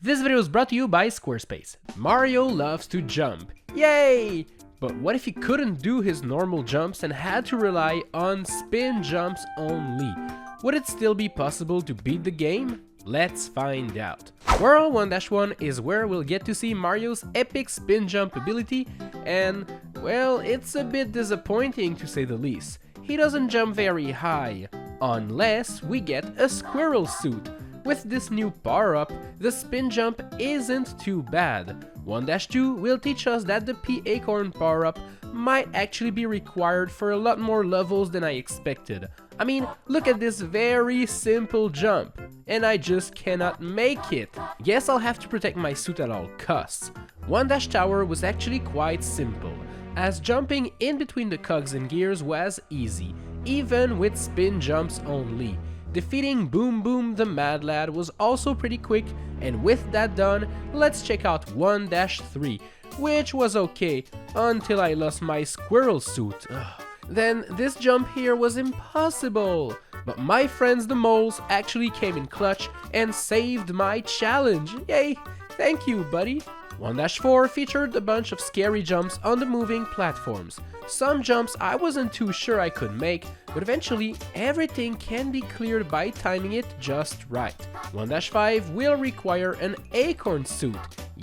This video is brought to you by Squarespace. Mario loves to jump. Yay! But what if he couldn't do his normal jumps and had to rely on spin jumps only? Would it still be possible to beat the game? Let's find out. World 1-1 is where we'll get to see Mario's epic spin jump ability, and, well, it's a bit disappointing to say the least. He doesn't jump very high, unless we get a squirrel suit. With this new power-up, the spin jump isn't too bad. 1-2 will teach us that the P-Acorn power-up might actually be required for a lot more levels than I expected. I mean, look at this very simple jump, and I just cannot make it. Guess I'll have to protect my suit at all costs. 1-Tower was actually quite simple, as jumping in between the cogs and gears was easy, even with spin jumps only. Defeating Boom Boom the Mad Lad was also pretty quick, and with that done, let's check out 1-3, which was okay until I lost my squirrel suit. Then this jump here was impossible, but my friends the moles actually came in clutch and saved my challenge. Yay, thank you buddy. 1-4 featured a bunch of scary jumps on the moving platforms. Some jumps I wasn't too sure I could make, but eventually everything can be cleared by timing it just right. 1-5 will require an acorn suit,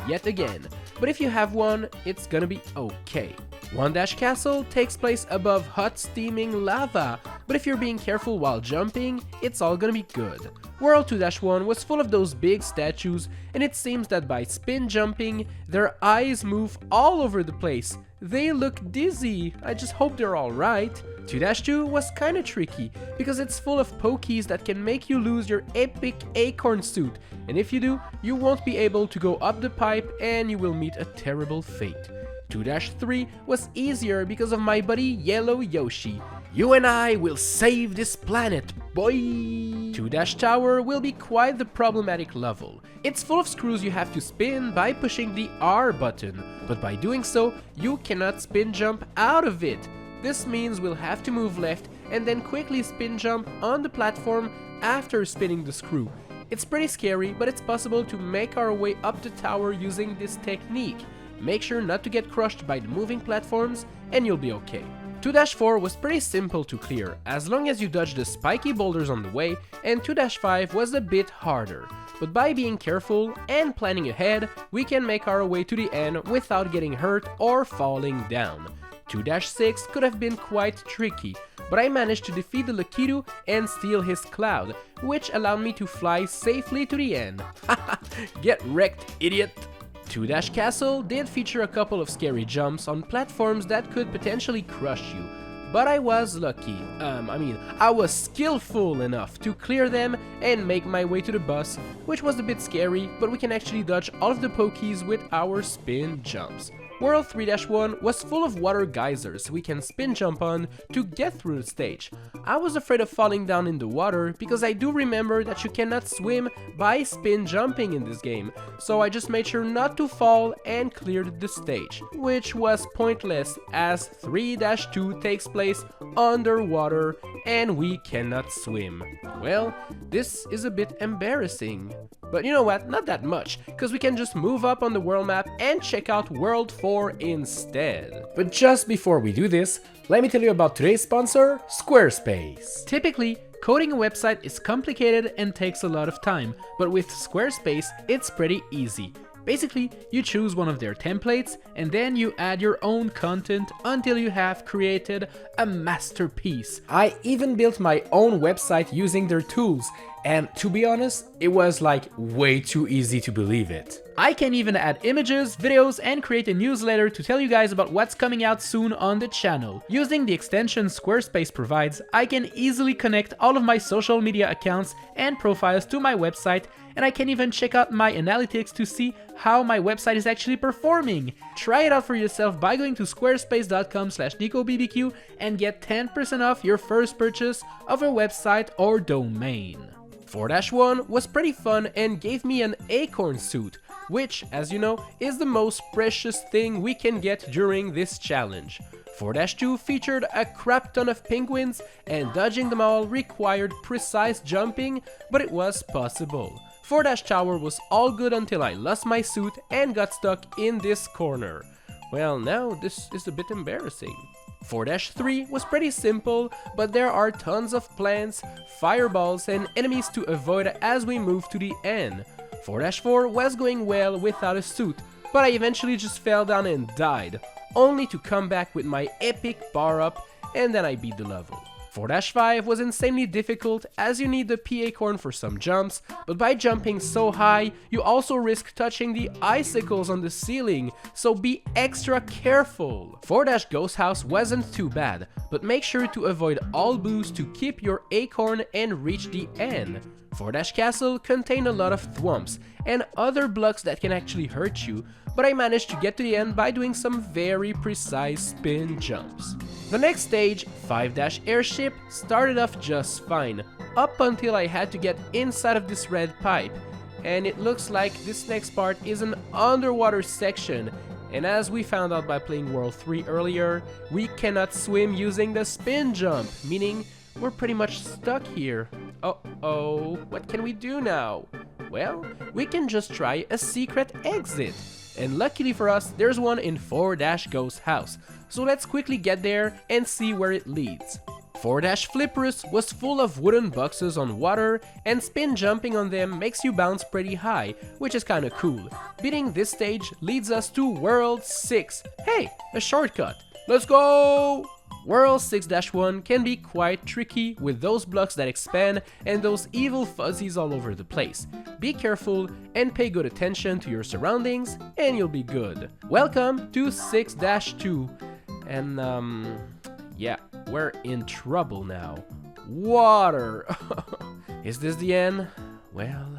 yet again, but if you have one, it's gonna be okay. 1-Castle takes place above hot steaming lava, but if you're being careful while jumping, it's all gonna be good. World 2-1 was full of those big statues, and it seems that by spin jumping, their eyes move all over the place. They look dizzy, I just hope they're alright. 2-2 was kinda tricky, because it's full of pokies that can make you lose your epic acorn suit, and if you do, you won't be able to go up the pipe and you will meet a terrible fate. 2-3 was easier because of my buddy Yellow Yoshi. You and I will save this planet, boy! 2-Tower will be quite the problematic level. It's full of screws you have to spin by pushing the R button, but by doing so, you cannot spin jump out of it. This means we'll have to move left and then quickly spin jump on the platform after spinning the screw. It's pretty scary, but it's possible to make our way up the tower using this technique. Make sure not to get crushed by the moving platforms and you'll be okay. 2-4 was pretty simple to clear, as long as you dodge the spiky boulders on the way, and 2-5 was a bit harder. But by being careful and planning ahead, we can make our way to the end without getting hurt or falling down. 2-6 could have been quite tricky, but I managed to defeat the Lakitu and steal his cloud, which allowed me to fly safely to the end. Haha, get wrecked, idiot! 2-Castle did feature a couple of scary jumps on platforms that could potentially crush you, but I was lucky. I was skillful enough to clear them and make my way to the boss, which was a bit scary, but we can actually dodge all of the pokies with our spin jumps. World 3-1 was full of water geysers we can spin jump on to get through the stage. I was afraid of falling down in the water because I do remember that you cannot swim by spin jumping in this game, so I just made sure not to fall and cleared the stage, which was pointless as 3-2 takes place underwater and we cannot swim. Well, this is a bit embarrassing. But you know what, not that much, because we can just move up on the world map and check out World 4 instead. But just before we do this, let me tell you about today's sponsor, Squarespace. Typically, coding a website is complicated and takes a lot of time, but with Squarespace, it's pretty easy. Basically, you choose one of their templates and then you add your own content until you have created a masterpiece. I even built my own website using their tools, and to be honest, it was like way too easy to believe it. I can even add images, videos, and create a newsletter to tell you guys about what's coming out soon on the channel. Using the extension Squarespace provides, I can easily connect all of my social media accounts and profiles to my website, and I can even check out my analytics to see how my website is actually performing. Try it out for yourself by going to squarespace.com/Nicobbq and get 10% off your first purchase of a website or domain. 4-1 was pretty fun and gave me an acorn suit, which, as you know, is the most precious thing we can get during this challenge. 4-2 featured a crap ton of penguins, and dodging them all required precise jumping, but it was possible. 4-tower was all good until I lost my suit and got stuck in this corner. Well, now this is a bit embarrassing. 4-3 was pretty simple, but there are tons of plants, fireballs and enemies to avoid as we move to the end. 4-4 was going well without a suit, but I eventually just fell down and died, only to come back with my epic bar up, and then I beat the level. 4-5 was insanely difficult as you need the P acorn for some jumps, but by jumping so high, you also risk touching the icicles on the ceiling, so be extra careful. 4-ghost house wasn't too bad, but make sure to avoid all boosts to keep your acorn and reach the end. 4-castle contained a lot of thwomps and other blocks that can actually hurt you, but I managed to get to the end by doing some very precise spin jumps. The next stage, 5-airship, started off just fine, up until I had to get inside of this red pipe, and it looks like this next part is an underwater section, and as we found out by playing World 3 earlier, we cannot swim using the spin jump, meaning we're pretty much stuck here. Uh-oh, what can we do now? Well, we can just try a secret exit. And luckily for us, there's one in 4-ghost house. So let's quickly get there and see where it leads. 4-flipperus was full of wooden boxes on water, and spin jumping on them makes you bounce pretty high, which is kinda cool. Beating this stage leads us to World 6. Hey, a shortcut. Let's go! World 6-1 can be quite tricky with those blocks that expand and those evil fuzzies all over the place. Be careful and pay good attention to your surroundings and you'll be good. Welcome to 6-2. And yeah, we're in trouble now. Water! Is this the end? Well,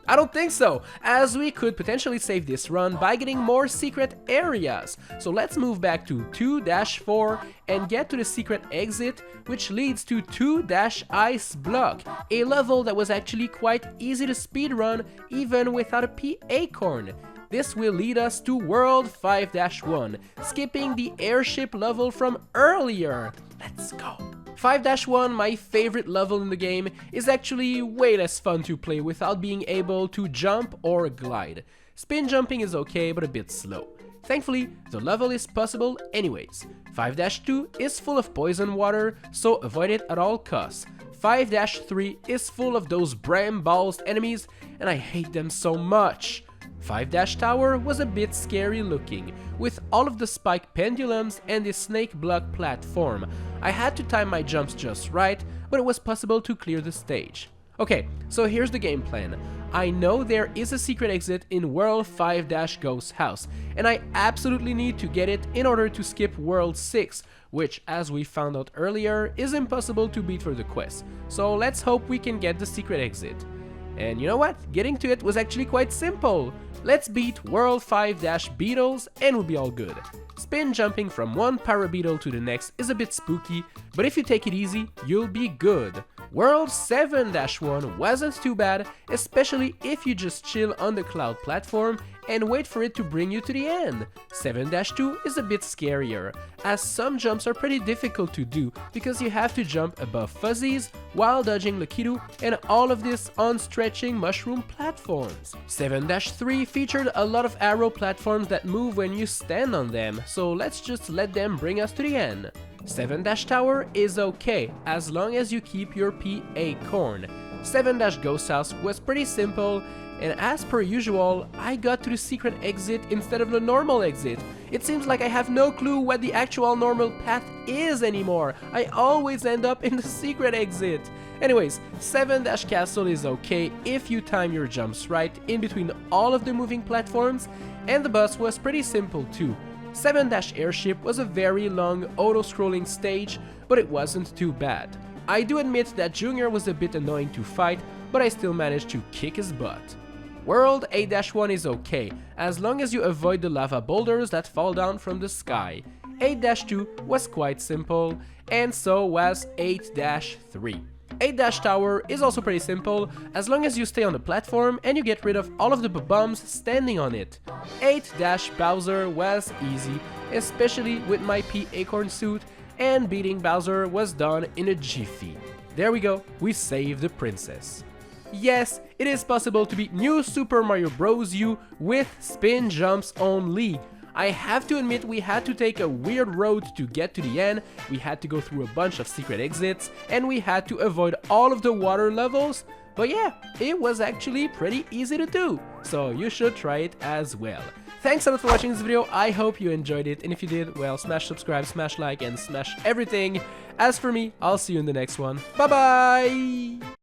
I don't think so, as we could potentially save this run by getting more secret areas. So let's move back to 2-4 and get to the secret exit, which leads to 2-ice block, a level that was actually quite easy to speedrun even without a P acorn. This will lead us to World 5-1, skipping the airship level from earlier. Let's go. 5-1, my favorite level in the game, is actually way less fun to play without being able to jump or glide. Spin jumping is okay, but a bit slow. Thankfully, the level is possible anyways. 5-2 is full of poison water, so avoid it at all costs. 5-3 is full of those bram-balls enemies, and I hate them so much. 5-tower was a bit scary looking, with all of the spike pendulums and the snake block platform. I had to time my jumps just right, but it was possible to clear the stage. Okay, so here's the game plan. I know there is a secret exit in World 5-ghost house, and I absolutely need to get it in order to skip World 6, which, as we found out earlier, is impossible to beat for the quest. So let's hope we can get the secret exit. And you know what? Getting to it was actually quite simple. Let's beat World 5-beetles and we'll be all good. Spin jumping from one parabeetle to the next is a bit spooky, but if you take it easy, you'll be good. World 7-1 wasn't too bad, especially if you just chill on the cloud platform and wait for it to bring you to the end. 7-2 is a bit scarier, as some jumps are pretty difficult to do because you have to jump above fuzzies while dodging Lakitu, and all of this on stretching mushroom platforms. 7-3 featured a lot of arrow platforms that move when you stand on them, so let's just let them bring us to the end. 7-tower is okay, as long as you keep your P acorn. 7-ghost house was pretty simple, and as per usual, I got to the secret exit instead of the normal exit. It seems like I have no clue what the actual normal path is anymore. I always end up in the secret exit. Anyways, 7-castle is okay if you time your jumps right in between all of the moving platforms, and the boss was pretty simple too. 7-airship was a very long auto-scrolling stage, but it wasn't too bad. I do admit that Junior was a bit annoying to fight, but I still managed to kick his butt. World 8-1 is okay, as long as you avoid the lava boulders that fall down from the sky. 8-2 was quite simple, and so was 8-3. 8-tower is also pretty simple, as long as you stay on the platform and you get rid of all of the bombs standing on it. 8-Bowser was easy, especially with my P acorn suit, and beating Bowser was done in a jiffy. There we go, we saved the princess. Yes, it is possible to beat New Super Mario Bros. U with spin jumps only. I have to admit we had to take a weird road to get to the end, we had to go through a bunch of secret exits, and we had to avoid all of the water levels, but yeah, it was actually pretty easy to do, so you should try it as well. Thanks a lot for watching this video, I hope you enjoyed it, and if you did, well, smash subscribe, smash like, and smash everything. As for me, I'll see you in the next one. Bye bye!